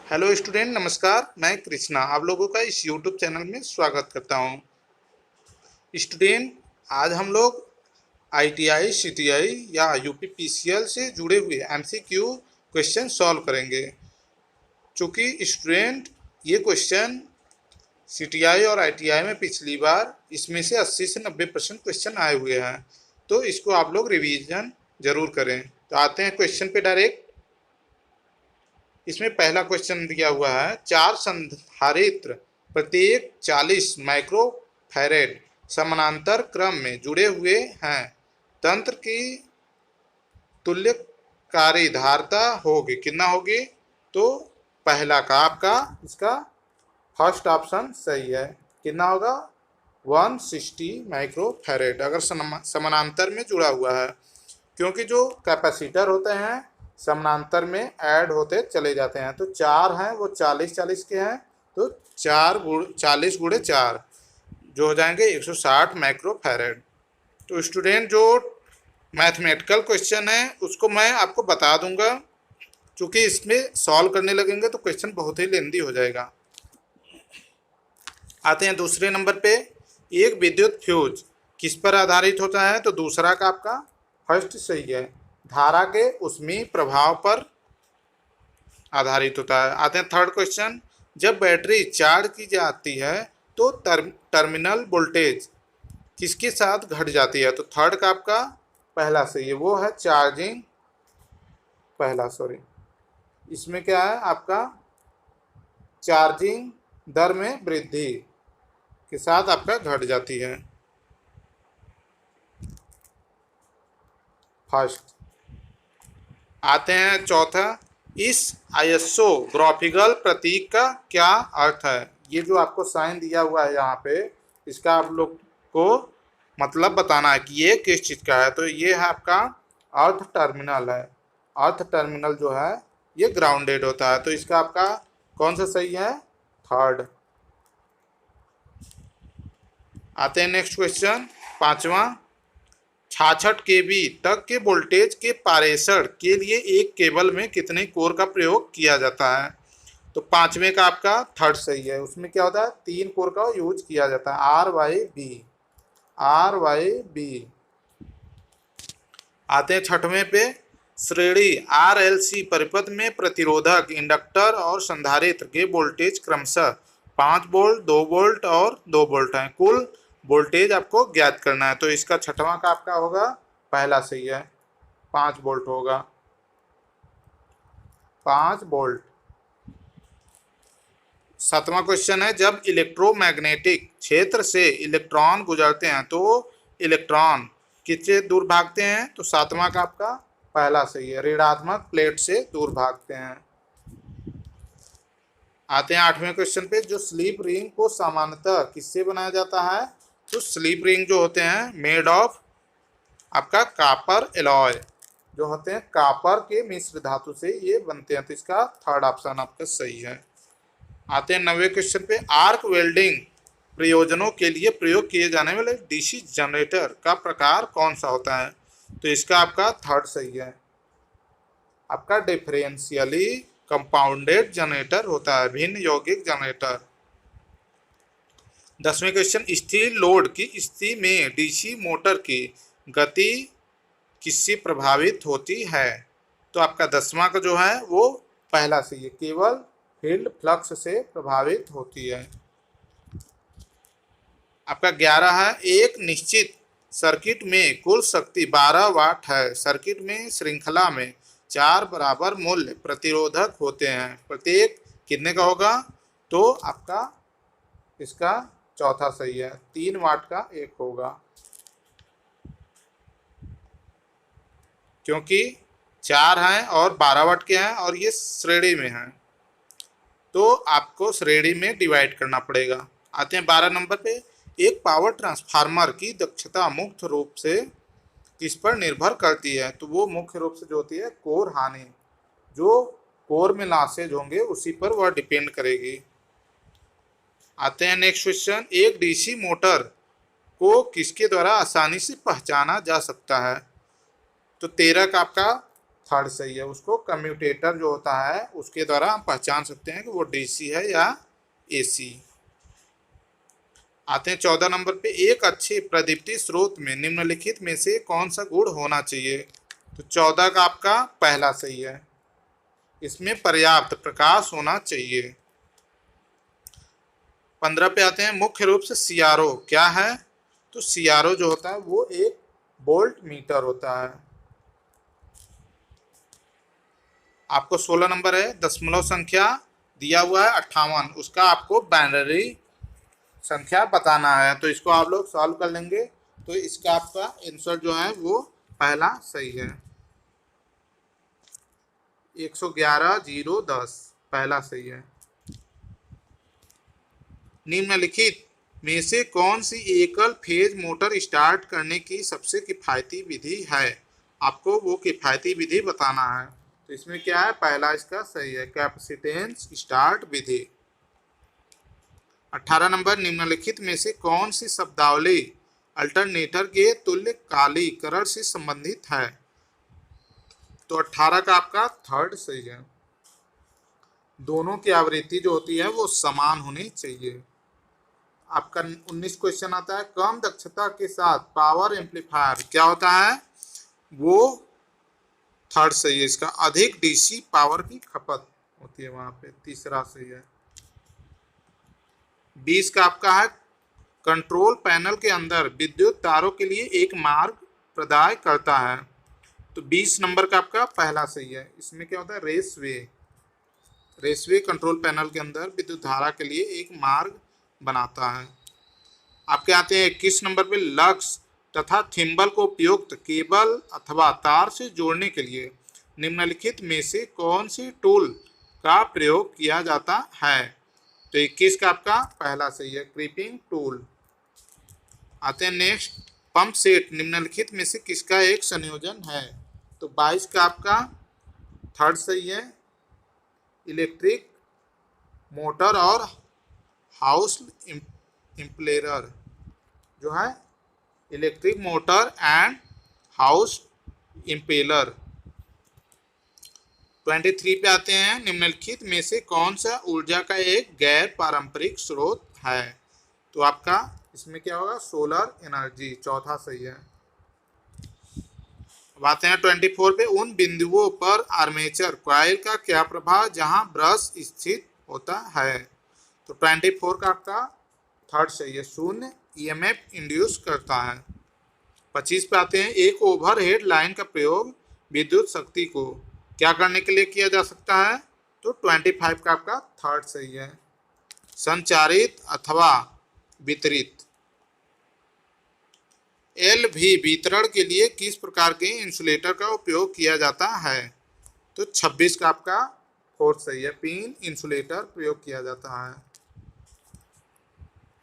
Hello student, नमस्कार। मैं कृष्णा आप लोगों का इस यूट्यूब चैनल में स्वागत करता हूं। स्टूडेंट, आज हम लोग आईटीआई, सीटीआई या यूपी पीसीएल से जुड़े हुए एमसीक्यू क्वेश्चन सॉल्व करेंगे। चूँकि स्टूडेंट, ये क्वेश्चन सीटीआई और आईटीआई में पिछली बार इसमें से 80 से 90% क्वेश्चन आए हुए हैं, तो इसको आप लोग रिवीजन ज़रूर करें। तो आते हैं क्वेश्चन पे डायरेक्ट। इसमें पहला क्वेश्चन दिया हुआ है, चार संधारित्र प्रत्येक 40 माइक्रोफैरेड समानांतर क्रम में जुड़े हुए हैं, तंत्र की तुल्यकारी धारता होगी, कितना होगी? तो पहला का आपका इसका फर्स्ट ऑप्शन सही है। कितना होगा? 160 माइक्रोफैरेड, अगर समानांतर में जुड़ा हुआ है, क्योंकि जो कैपेसिटर होते हैं समानांतर में ऐड होते चले जाते हैं। तो चार हैं वो 40-40 के हैं, तो 40 गुणे 4 जो हो जाएंगे 160 माइक्रोफैरेड। तो स्टूडेंट, जो मैथमेटिकल क्वेश्चन है उसको मैं आपको बता दूंगा, क्योंकि इसमें सॉल्व करने लगेंगे तो क्वेश्चन बहुत ही लेंदी हो जाएगा। आते हैं दूसरे नंबर पे। एक विद्युत फ्यूज किस पर आधारित होता है? तो दूसरा का आपका फर्स्ट सही है, धारा के ऊष्मीय प्रभाव पर आधारित होता है। आते हैं थर्ड क्वेश्चन। जब बैटरी चार्ज की जाती है तो टर्मिनल वोल्टेज किसके साथ घट जाती है? तो थर्ड का आपका पहला सही है, वो है चार्जिंग पहला, सॉरी, इसमें क्या है आपका चार्जिंग दर में वृद्धि के साथ आपका घट जाती है, फर्स्ट। आते हैं चौथा। इस आइसोग्राफिकल प्रतीक का क्या अर्थ है? ये जो आपको साइन दिया हुआ है यहाँ पे, इसका आप लोग को मतलब बताना है कि ये किस चीज़ का है। तो ये है आपका अर्थ टर्मिनल है। अर्थ टर्मिनल जो है ये ग्राउंडेड होता है, तो इसका आपका कौन सा सही है? थर्ड। आते हैं नेक्स्ट क्वेश्चन, पांचवा। 66 केवी तक के वोल्टेज के पारेषण के लिए एक केबल में कितने कोर का प्रयोग किया जाता है? तो पांचवें का आपका थर्ड सही है। उसमें क्या होता है? 3 कोर का यूज किया जाता है, आर वाई बी। आते हैं छठवें पे। श्रेणी आरएलसी परिपथ में प्रतिरोधक, इंडक्टर और संधारित्र के वोल्टेज क्रमशः 5 वोल्ट, 2 वोल्ट और 2 वोल्ट हैं। कुल वोल्टेज आपको ज्ञात करना है। तो इसका छठवां का आपका होगा पहला सही है, 5 वोल्ट होगा, 5 वोल्ट। सातवां क्वेश्चन है, जब इलेक्ट्रोमैग्नेटिक क्षेत्र से इलेक्ट्रॉन गुजरते हैं तो इलेक्ट्रॉन किससे दूर भागते हैं? तो सातवां का आपका पहला सही है, ऋणात्मक प्लेट से दूर भागते हैं। आते हैं आठवें क्वेश्चन पे। जो स्लीप रिंग को सामान्यतः किससे बनाया जाता है? तो स्लीप रिंग जो होते हैं मेड ऑफ आपका कापर एलॉय, जो होते हैं कापर के मिश्र धातु से ये बनते हैं। तो इसका थर्ड ऑप्शन आपका सही है। आते हैं 9वें क्वेश्चन पे। आर्क वेल्डिंग प्रयोजनों के लिए प्रयोग किए जाने वाले डीसी जनरेटर का प्रकार कौन सा होता है? तो इसका आपका थर्ड सही है, आपका डिफरेंशियली कंपाउंडेड जनरेटर होता है, भिन्न यौगिक जनरेटर। 10वें क्वेश्चन। स्थिर लोड की स्थिति में डीसी मोटर की गति किससे प्रभावित होती है? तो आपका 10वां का जो है वो पहला सही है, केवल फील्ड फ्लक्स से प्रभावित होती है। आपका 11 है। एक निश्चित सर्किट में कुल शक्ति 12 वाट है। सर्किट में श्रृंखला में 4 बराबर मूल्य प्रतिरोधक होते हैं, प्रत्येक कितने का होगा? तो आपका इसका चौथा सही है, 3 वाट का एक होगा, क्योंकि 4 हैं और 12 वाट के हैं और ये श्रेणी में हैं, तो आपको श्रेणी में डिवाइड करना पड़ेगा। आते हैं 12 नंबर पे। एक पावर ट्रांसफार्मर की दक्षता मुख्य रूप से किस पर निर्भर करती है? तो वो मुख्य रूप से जो होती है कोर हानि, जो कोर में लॉसेज होंगे उसी पर वह डिपेंड करेगी। आते हैं नेक्स्ट क्वेश्चन। एक डीसी मोटर को किसके द्वारा आसानी से पहचाना जा सकता है? तो 13 का आपका थर्ड सही है। उसको कम्यूटेटर जो होता है उसके द्वारा हम पहचान सकते हैं कि वो डीसी है या एसी। आते हैं 14 नंबर पे, एक अच्छे प्रदीप्ति स्रोत में निम्नलिखित में से कौन सा गुण होना चाहिए। तो 14 का आपका पहला सही है, इसमें पर्याप्त प्रकाश होना चाहिए। 15 पे आते हैं, मुख्य रूप से सीआरओ क्या है। तो सीआरओ जो होता है वो एक वोल्ट मीटर होता है। आपको 16 नंबर है, दशमलव संख्या दिया हुआ है 58, उसका आपको बाइनरी संख्या बताना है। तो इसको आप लोग सॉल्व कर लेंगे, तो इसका आपका आंसर जो है वो पहला सही है, 111,010 पहला सही है। निम्नलिखित में से कौन सी एकल फेज मोटर स्टार्ट करने की सबसे किफ़ायती विधि है। आपको वो किफ़ायती विधि बताना है। तो इसमें क्या है, पहला इसका सही है, कैपेसिटेंस स्टार्ट विधि। 18 नंबर, निम्नलिखित में से कौन सी शब्दावली अल्टरनेटर के तुल्यकालीकरण से संबंधित है। तो 18 का आपका थर्ड सही है, दोनों की आवृत्ति जो होती है वो समान होनी चाहिए। आपका 19 क्वेश्चन आता है, कम दक्षता के साथ पावर एम्पलीफायर क्या होता है। वो थर्ड सही है, इसका अधिक डीसी पावर की खपत होती है वहां पे, तीसरा सही है। 20 का आपका है, कंट्रोल पैनल के अंदर विद्युत तारों के लिए एक मार्ग प्रदान करता है। तो 20 नंबर का आपका पहला सही है, इसमें क्या होता है, रेसवे। रेसवे कंट्रोल पैनल के अंदर विद्युत धारा के लिए एक मार्ग बनाता है। आपके आते हैं 21 नंबर पे, लक्स तथा थिम्बल को उपयुक्त केबल अथवा तार से जोड़ने के लिए निम्नलिखित में से कौन सी टूल का प्रयोग किया जाता है। तो 21 का आपका पहला सही है, क्रीपिंग टूल। आते हैं नेक्स्ट, पंप सेट निम्नलिखित में से किसका एक संयोजन है। तो 22 का आपका थर्ड सही है, इलेक्ट्रिक मोटर और हाउस इम्प्लेयर जो है, electric motor and house impeller. 23 पे आते हैं, निम्नलिखित में से कौन सा ऊर्जा का एक गैर पारंपरिक स्रोत है। तो आपका इसमें क्या होगा, सोलर एनर्जी, चौथा सही है। अब आते हैं 24 पे, उन बिंदुओं पर आर्मेचर कॉइल का क्या प्रभाव जहां ब्रश स्थित होता है। तो 24 का आपका थर्ड सही है, शून्य ईएमएफ इंड्यूस करता है। 25 पे आते हैं, एक ओवरहेड लाइन का प्रयोग विद्युत शक्ति को क्या करने के लिए किया जा सकता है। तो 25 का आपका थर्ड सही है, संचारित अथवा वितरित। एलवी वितरण के लिए किस प्रकार के इंसुलेटर का उपयोग किया जाता है। तो 26 का आपका फोर्थ सही है, पिन इंसुलेटर प्रयोग किया जाता है।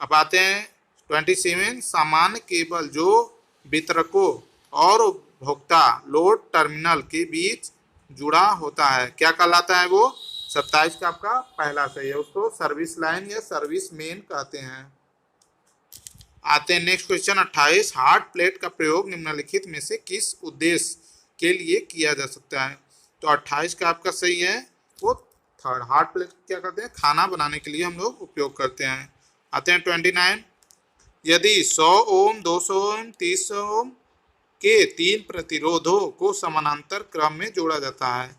अब आते हैं 27, सामान्य केबल जो वितरकों और उपभोक्ता लोड टर्मिनल के बीच जुड़ा होता है क्या कहलाता है वो। 27 का आपका पहला सही है, उसको सर्विस लाइन या सर्विस मेन कहते हैं। आते हैं नेक्स्ट क्वेश्चन 28, हार्ड प्लेट का प्रयोग निम्नलिखित में से किस उद्देश्य के लिए किया जा सकता है। तो 28 का आपका सही है, वो थर्ड, हार्ड प्लेट क्या करते हैं, खाना बनाने के लिए हम लोग उपयोग करते हैं। आते हैं 29, यदि 100 ओम 200 ओम 300 ओम के 3 प्रतिरोधों को समानांतर क्रम में जोड़ा जाता है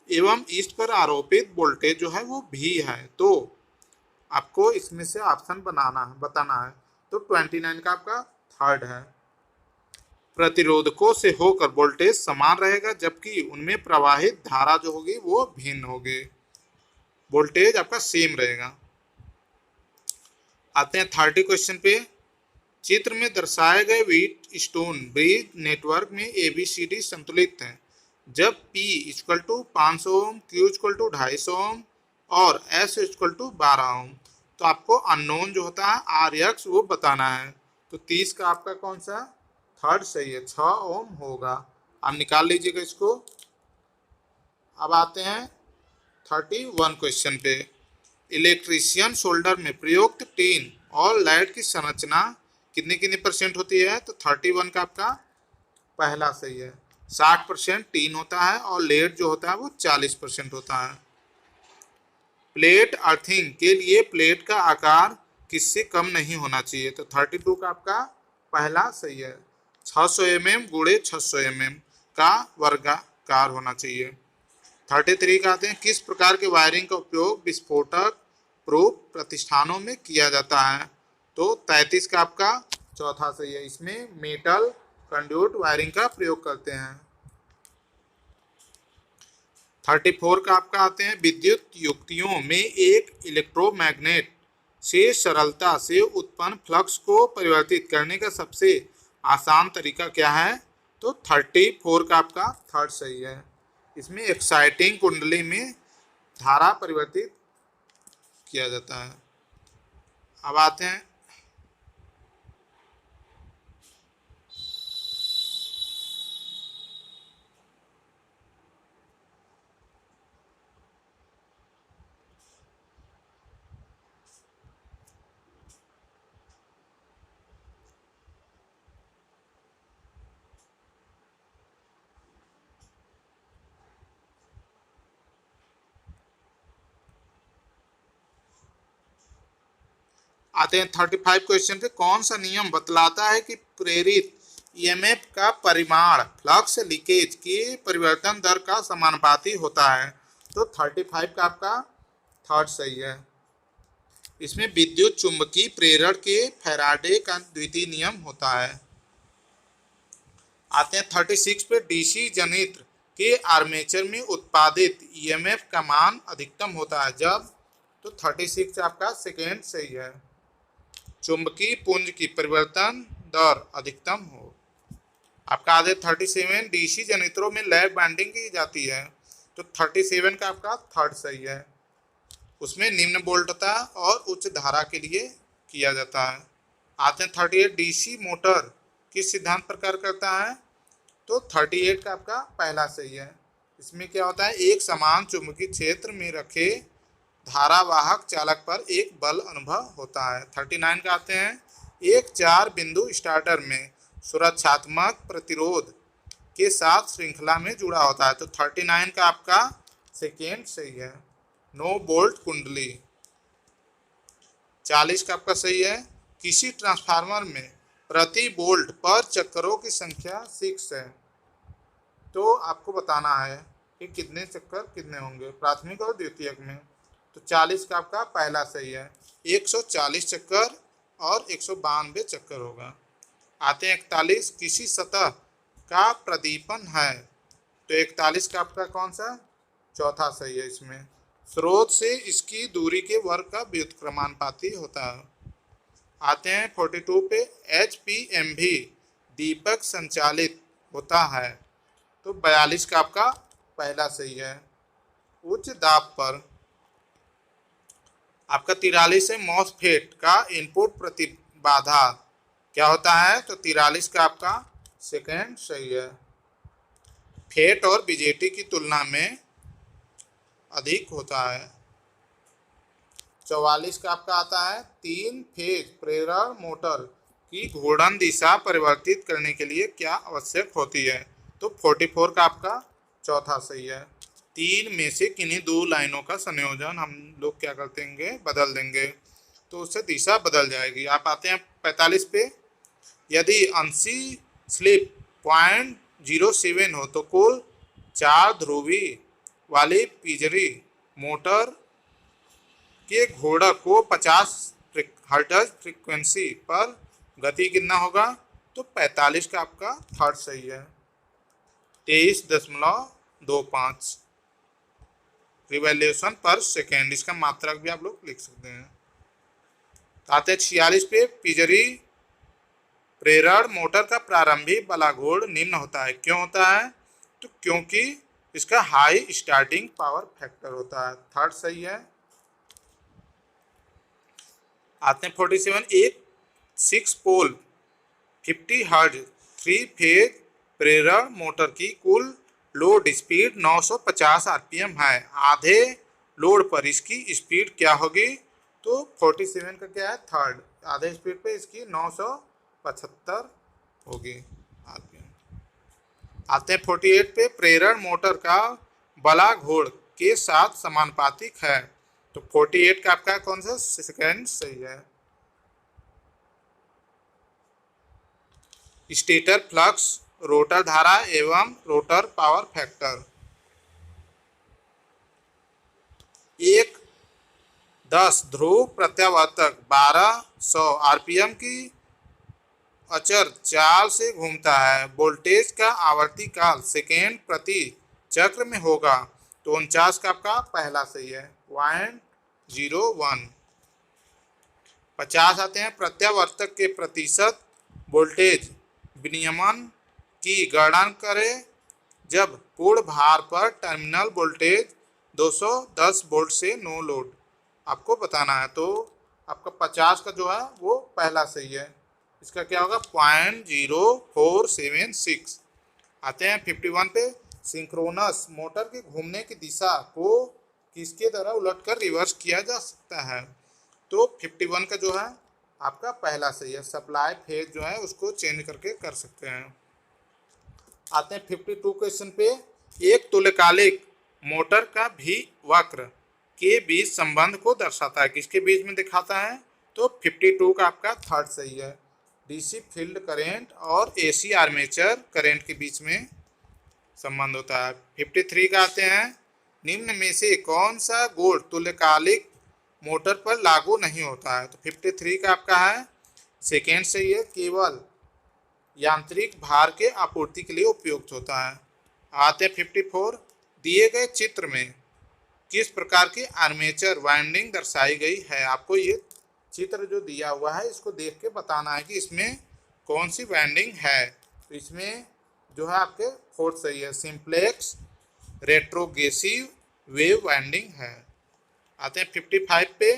एवं इस पर आरोपित वोल्टेज जो है वो भी है, तो आपको इसमें से ऑप्शन बताना है। तो 29 का आपका थर्ड है, प्रतिरोधकों से होकर वोल्टेज समान रहेगा जबकि उनमें प्रवाहित धारा जो होगी वो भिन्न होगी, वोल्टेज आपका सेम रहेगा। आते हैं 30 क्वेश्चन पे, चित्र में दर्शाए गए व्हीट स्टोन ब्रिज नेटवर्क में ABCD संतुलित है जब P equal to 500 ohm, Q equal to 250 ohm और S इक्वल टू 12 ओम। तो आपको अननोन जो होता है RX वो बताना है। तो 30 का आपका कौन सा थर्ड सही है, 6 ओम होगा, आप निकाल लीजिएगा इसको। अब आते हैं 31 क्वेश्चन पे, इलेक्ट्रीशियन शोल्डर में प्रयुक्त टीन और लाइट की संरचना कितने % होती है। तो 31 का आपका पहला सही है, 60% टीन होता है और लेड जो होता है वो 40% होता है। प्लेट अर्थिंग के लिए प्लेट का आकार किससे कम नहीं होना चाहिए? तो 32 का आपका पहला सही है। 600 mm गुणे 600 mm का वर्गाकार होना चाहिए। 33 का आते हैं, किस प्रकार के वायरिंग का उपयोग विस्फोटक प्रूफ प्रतिष्ठानों में किया जाता है? तो 33 का आपका चौथा सही है। इसमें मेटल कंड्यूट वायरिंग का प्रयोग करते हैं। 34 का आपका आते हैं, विद्युत युक्तियों में एक इलेक्ट्रोमैग्नेट से सरलता से उत्पन्न फ्लक्स को परिवर्तित करने का सबसे आसान तरीका क्या है? तो 34 का आपका थर्ड सही है। इसमें एक्साइटिंग कुंडली में धारा परिवर्तित किया जाता है। अब आते हैं आते हैं 35 क्वेश्चन पे। कौन सा नियम बतलाता है कि प्रेरित ईएमएफ का परिमाण फ्लक्स लीकेज के परिवर्तन दर का समानुपाती होता है? तो 35 का आपका थर्ड सही है। इसमें विद्युत चुंबकीय प्रेरण के फैराडे का द्वितीय नियम होता है। आते हैं 36 पे, डीसी जनित्र के आर्मेचर में उत्पादित ईएमएफ का मान अधिकतम होता है जब? तो 36 आपका सेकेंड सही है। चुंबकीय पुंज की परिवर्तन दर अधिकतम हो। आपका आधे 37, डीसी जनित्रों में लैप बैंडिंग की जाती है। तो 37 का आपका थर्ड सही है। उसमें निम्न वोल्टता और उच्च धारा के लिए किया जाता है। आते हैं 38, डीसी मोटर किस सिद्धांत पर कार्य करता है? तो 38 का आपका पहला सही है। इसमें क्या होता है, एक समान चुंबकीय क्षेत्र में रखे धारावाहक चालक पर एक बल अनुभव होता है। 39 का आते हैं, एक 4 बिंदु स्टार्टर में सुरक्षात्मक प्रतिरोध के साथ श्रृंखला में जुड़ा होता है। तो 39 का आपका सेकेंड सही है। नो बोल्ट कुंडली। 40 का आपका सही है। किसी ट्रांसफार्मर में प्रति बोल्ट पर चक्करों की संख्या 6 है, तो आपको बताना है कि कितने चक्कर कितने होंगे प्राथमिक और द्वितीयक में। तो 40 का आपका पहला सही है। 140 चक्कर और 192 चक्कर होगा। आते हैं 41, किसी सतह का प्रदीपन है? तो 41 का आपका कौन सा? चौथा सही है। इसमें स्रोत से इसकी दूरी के वर्ग का व्युत्क्रमानुपाती होता है। आते हैं 42 पे, HPMV दीपक संचालित होता है? तो 42 का आपका पहला सही है। उच्च दाब पर आपका 43 है, मॉसफेट का इनपुट प्रतिबाधा क्या होता है? तो 43 का आपका सेकेंड सही है। फेट और बीजेटी की तुलना में अधिक होता है। 44 का आपका आता है, 3 फेज प्रेरण मोटर की घूर्णन दिशा परिवर्तित करने के लिए क्या आवश्यक होती है? तो 44 का आपका चौथा सही है। 3 में से किन्हीं 2 लाइनों का संयोजन हम लोग क्या कर देंगे, बदल देंगे, तो उससे दिशा बदल जाएगी। आप आते हैं 45 पे, यदि 80 स्लिप 0.07 हो तो कुल 4 ध्रुवी वाली पिजरी मोटर के घोड़क को 50 हर्ट्ज फ्रीक्वेंसी पर गति कितना होगा? तो 45 का आपका थर्ड सही है। 23.25 रिवॉल्यूशन पर सेकेंड, इसका मात्रक भी आप लोग लिख सकते हैं। आते हैं 46 पे, पिजरी प्रेरण मोटर का प्रारंभिक बलाघूर्ण निम्न होता है, क्यों होता है? तो क्योंकि इसका हाई स्टार्टिंग पावर फैक्टर होता है। थर्ड सही है। आते हैं 47, एक 6 पोल 50 हर्ट्ज 3 फेज प्रेरण मोटर की कुल लोड स्पीड 950 आरपीएम है। आधे लोड पर इसकी स्पीड क्या होगी? तो 47 का क्या है? थर्ड। आधे स्पीड पे इसकी 975 होगी आरपीएम। आते हैं 48 पे, प्रेरण मोटर का बला घोड़ के साथ समानुपातिक है। तो 48 का आपका कौन सा सेकंड सही है। स्टेटर फ्लक्स, रोटर धारा एवं रोटर पावर फैक्टर। एक 10 ध्रुव प्रत्यावर्तक 1200 आरपीएम की अचर चाल से घूमता है। वोल्टेज का आवर्ती काल सेकेंड प्रति चक्र में होगा। तो 49 का आपका पहला सही है, 0.01। 50 आते हैं, प्रत्यावर्तक के प्रतिशत वोल्टेज विनियमन की गणना करें जब पूर्ण भार पर टर्मिनल वोल्टेज 210 वोल्ट से नो लोड। आपको बताना है। तो आपका 50 का जो है वो पहला सही है। इसका क्या होगा 0.0476। आते हैं 51 पे, सिंक्रोनस मोटर के घूमने की दिशा को किसके द्वारा उलटकर रिवर्स किया जा सकता है। तो 51 का जो है आपका पहला सही है, सप्लाई फेज जो है उसको चेंज करके कर सकते हैं। आते हैं 52 क्वेश्चन पे, एक तुल्यकालिक मोटर का भी वक्र के बीच संबंध को दर्शाता है। किसके बीच में दिखाता है। तो 52 का आपका थर्ड सही है, डीसी फील्ड करंट और एसी आर्मेचर करंट के बीच में संबंध होता है। 53 का आते हैं, निम्न में से कौन सा गुण तुल्यकालिक मोटर पर लागू नहीं होता है। तो 53 का आपका है सेकेंड सही है, केवल यांत्रिक भार के आपूर्ति के लिए उपयुक्त होता है। आते हैं 54, दिए गए चित्र में किस प्रकार की आर्मेचर वाइंडिंग दर्शाई गई है। आपको ये चित्र जो दिया हुआ है इसको देख के बताना है कि इसमें कौन सी वाइंडिंग है। तो इसमें जो है आपके फोर्थ सही है, सिंप्लेक्स रेट्रोग्रेसिव वेव वाइंडिंग है। आते हैं 55 पे,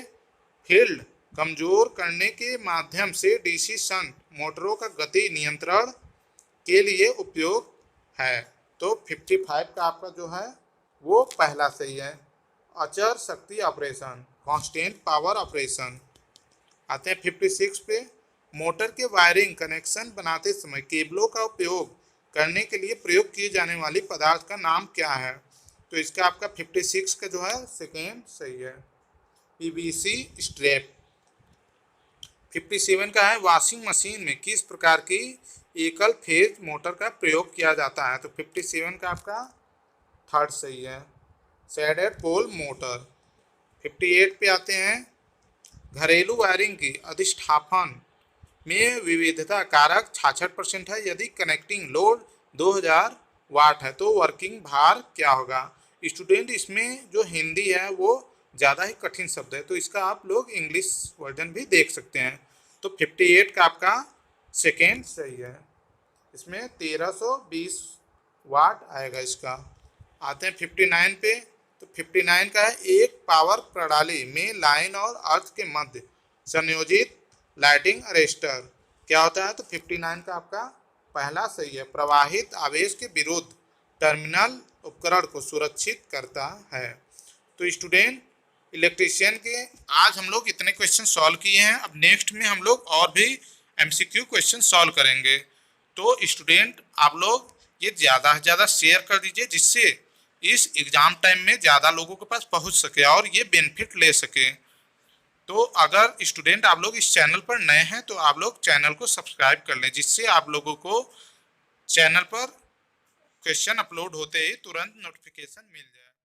फील्ड कमजोर करने के माध्यम से डीसी शंट मोटरों का गति नियंत्रण के लिए उपयोग है। तो 55 का आपका जो है वो पहला सही है, अचर शक्ति ऑपरेशन, कांस्टेंट पावर ऑपरेशन। आते हैं 56 पे, मोटर के वायरिंग कनेक्शन बनाते समय केबलों का उपयोग करने के लिए प्रयोग किए जाने वाली पदार्थ का नाम क्या है। तो इसका आपका 56 का जो है सेकेंड सही है, पीवीसी स्ट्रैप। 57 का है, वॉशिंग मशीन में किस प्रकार की एकल फेज मोटर का प्रयोग किया जाता है। तो 57 का आपका थर्ड सही है, शेडेड पोल मोटर। 58 पे आते हैं, घरेलू वायरिंग की अधिष्ठापन में विविधता कारक 66% है। यदि कनेक्टिंग लोड 2000 वाट है तो वर्किंग भार क्या होगा। स्टूडेंट इसमें जो हिंदी है वो ज़्यादा ही कठिन शब्द है, तो इसका आप लोग इंग्लिश वर्जन भी देख सकते हैं। तो 58 का आपका सेकेंड सही है, इसमें 1320 वाट आएगा इसका। आते हैं 59 पे, तो 59 का है, एक पावर प्रणाली में लाइन और अर्थ के मध्य संयोजित लाइटिंग अरेस्टर क्या होता है। तो 59 का आपका पहला सही है, प्रवाहित आवेश के विरुद्ध टर्मिनल उपकरण को सुरक्षित करता है। तो स्टूडेंट इलेक्ट्रीशियन के आज हम लोग इतने क्वेश्चन सॉल्व किए हैं। अब नेक्स्ट में हम लोग और भी एमसीक्यू क्वेश्चन सॉल्व करेंगे। तो स्टूडेंट आप लोग ये ज़्यादा से ज़्यादा शेयर कर दीजिए जिससे इस एग्ज़ाम टाइम में ज़्यादा लोगों के पास पहुंच सके और ये बेनिफिट ले सके। तो अगर स्टूडेंट आप लोग इस चैनल पर नए हैं तो आप लोग चैनल को सब्सक्राइब कर लें जिससे आप लोगों को चैनल पर क्वेश्चन अपलोड होते ही तुरंत नोटिफिकेशन मिल जाए।